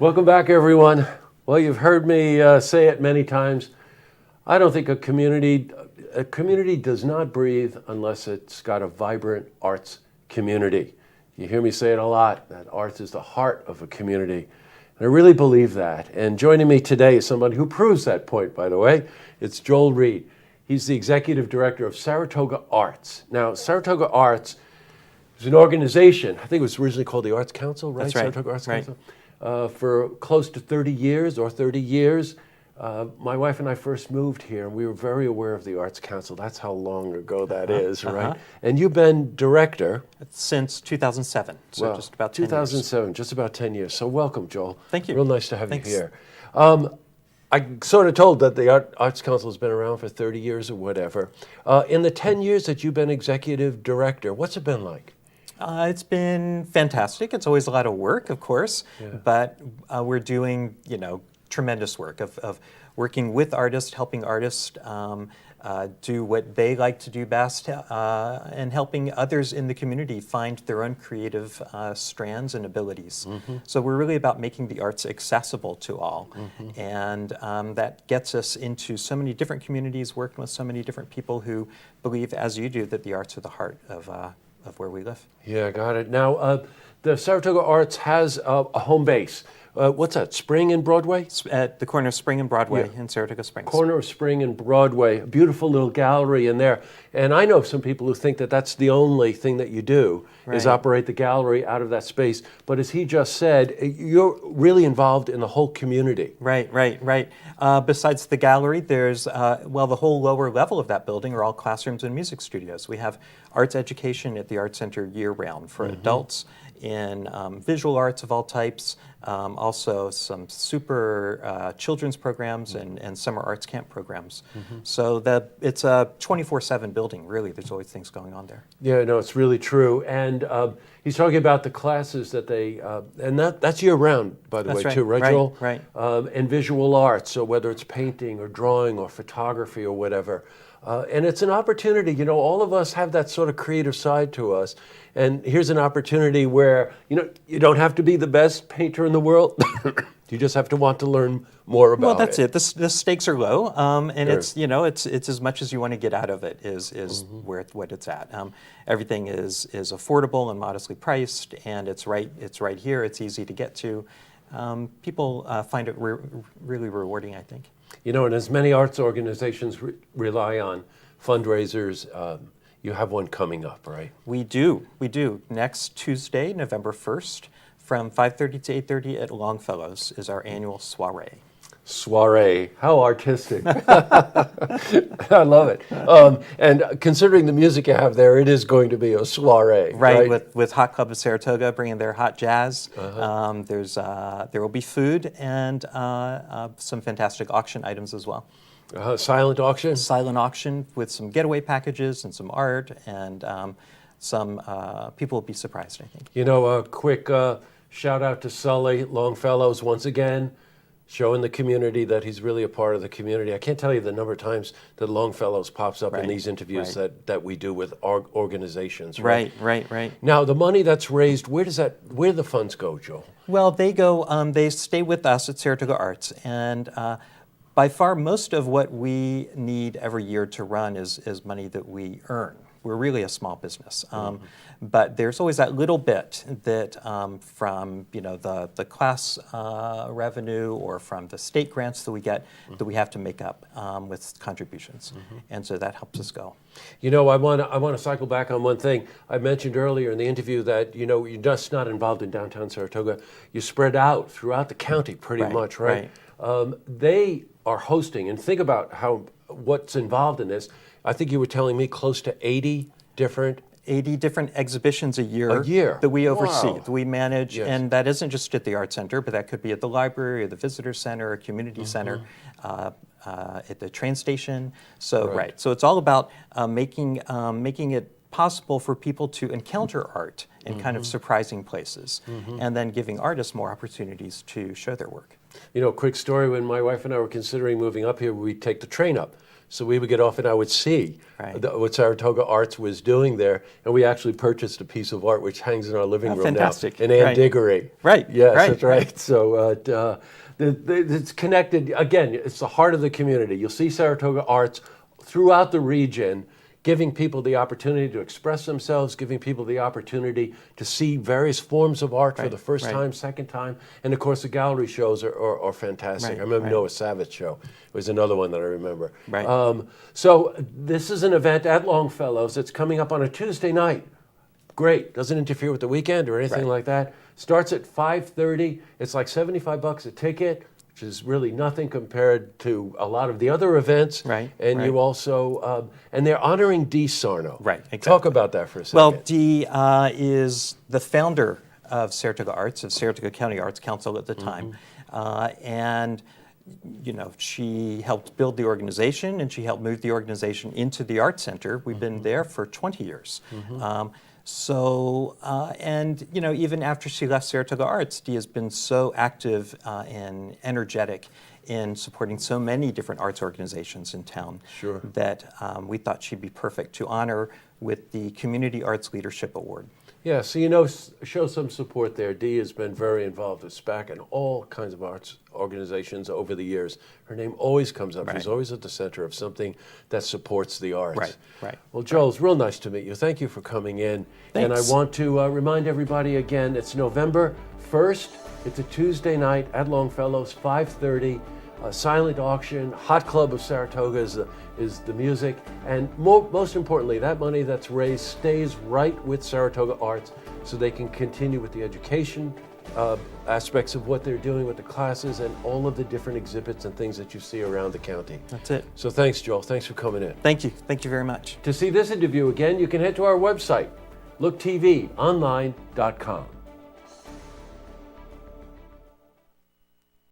Welcome back, everyone. Well, you've heard me say it many times. I don't think a community does not breathe unless it's got a vibrant arts community. You hear me say it a lot, that arts is the heart of a community. And I really believe that. And joining me today is somebody who proves that point, by the way. It's Joel Reed. He's the executive director of Saratoga Arts. Now, Saratoga Arts is an organization, I think it was originally called the Arts Council, right? That's right. Saratoga Arts Council. For close to 30 years. My wife and I first moved here, and we were very aware of the Arts Council. That's how long ago that is, right? And you've been director since 2007, so well, just about 10 years. 2007, just about 10 years. So welcome, Joel. Thank you. Real nice to have Thanks. you here. I sort of told that the Arts Council has been around for 30 years or whatever. In the 10 years that you've been executive director, what's it been like? It's been fantastic. It's always a lot of work, of course, but we're doing, tremendous work of working with artists, helping artists do what they like to do best, and helping others in the community find their own creative strands and abilities. So we're really about making the arts accessible to all, and that gets us into so many different communities, working with so many different people who believe, as you do, that the arts are the heart of where we live. Yeah, got it. Now, the Saratoga Arts has a home base. What's that, Spring and Broadway? At the corner of Spring and Broadway in Saratoga Springs. Corner of Spring and Broadway, a beautiful little gallery in there. And I know some people who think that that's the only thing that you do, is operate the gallery out of that space. But as he just said, you're really involved in the whole community. Right. Besides the gallery, there's, the whole lower level of that building are all classrooms and music studios. We have arts education at the Art Center year-round for adults in visual arts of all types, also some super children's programs and summer arts camp programs. So it's a 24/7 building, really. There's always things going on there. Yeah, no, it's really true. And he's talking about the classes that they, and that's year-round, by the way, too, right, Joel? Right. And visual arts, so whether it's painting or drawing or photography or whatever. And it's an opportunity, all of us have that sort of creative side to us. And here's an opportunity where, you don't have to be the best painter in the world. You just have to want to learn more about it. Well, that's it. The stakes are low, and it's as much as you want to get out of it is what it's at. Everything is affordable and modestly priced, and it's right here. It's easy to get to. People find it really rewarding, I think. And as many arts organizations rely on fundraisers, you have one coming up, right? We do. Next Tuesday, November 1st, from 5:30 to 8:30 at Longfellows is our annual soiree. Soiree. How artistic. I love it. And considering the music you have there, it is going to be a soiree. Right? With Hot Club of Saratoga bringing their hot jazz. There will be food and some fantastic auction items as well. Silent auction? Silent auction with some getaway packages and some art, and some people will be surprised, I think. A quick shout out to Sully Longfellows once again, showing the community that he's really a part of the community. I can't tell you the number of times that Longfellows pops up in these interviews that we do with organizations. Right. Now, the money that's raised, where do the funds go, Joel? Well, they stay with us at Saratoga Arts, and by far most of what we need every year to run is money that we earn. We're really a small business, but there's always that little bit that from the class revenue or from the state grants that we get that we have to make up with contributions, and so that helps us go. I want to cycle back on one thing. I mentioned earlier in the interview that you're just not involved in downtown Saratoga. You spread out throughout the county pretty much, right? They are hosting, and think about what's involved in this. I think you were telling me close to 80 different exhibitions a year that we oversee, that we manage, and that isn't just at the Art Center, but that could be at the library or the visitor center or community center, at the train station. So so it's all about making it possible for people to encounter art in kind of surprising places, and then giving artists more opportunities to show their work. Quick story, when my wife and I were considering moving up here, we'd take the train up So we would get off and I would see what Saratoga Arts was doing there. And we actually purchased a piece of art which hangs in our living room fantastic. now in Ann Diggory. Right. Yes, right. that's right. So it's connected. Again, it's the heart of the community. You'll see Saratoga Arts throughout the region, giving people the opportunity to express themselves, giving people the opportunity to see various forms of art for the first time, second time. And of course, the gallery shows are fantastic. I remember Noah Savett's show. It was another one that I remember. So this is an event at Longfellows. It's coming up on a Tuesday night. Great. Doesn't interfere with the weekend or anything like that. Starts at 5:30. It's like $75 a ticket, which is really nothing compared to a lot of the other events. And you also, and they're honoring Dee Sarno. Exactly. Talk about that for a second. Well, Dee is the founder of Saratoga Arts, of Saratoga County Arts Council at the time. And you know, she helped build the organization and she helped move the organization into the Art Center. We've been there for 20 years. And you know, even after she left Saratoga Arts, Dee has been so active and energetic in supporting so many different arts organizations in town that we thought she'd be perfect to honor with the Community Arts Leadership Award. Yeah, so you know, show some support there. Dee has been very involved with SPAC and all kinds of arts organizations over the years. Her name always comes up. She's always at the center of something that supports the arts. Well, Joel, it's real nice to meet you. Thank you for coming in. And I want to remind everybody again, it's November 1st. It's a Tuesday night at Longfellows, 5:30. Silent auction. Hot Club of Saratoga is the music, and most importantly, that money that's raised stays right with Saratoga Arts, so they can continue with the education aspects of what they're doing with the classes and all of the different exhibits and things that you see around the county. That's it. So thanks, Joel. Thanks for coming in. Thank you. Thank you very much. To see this interview again, you can head to our website, looktvonline.com.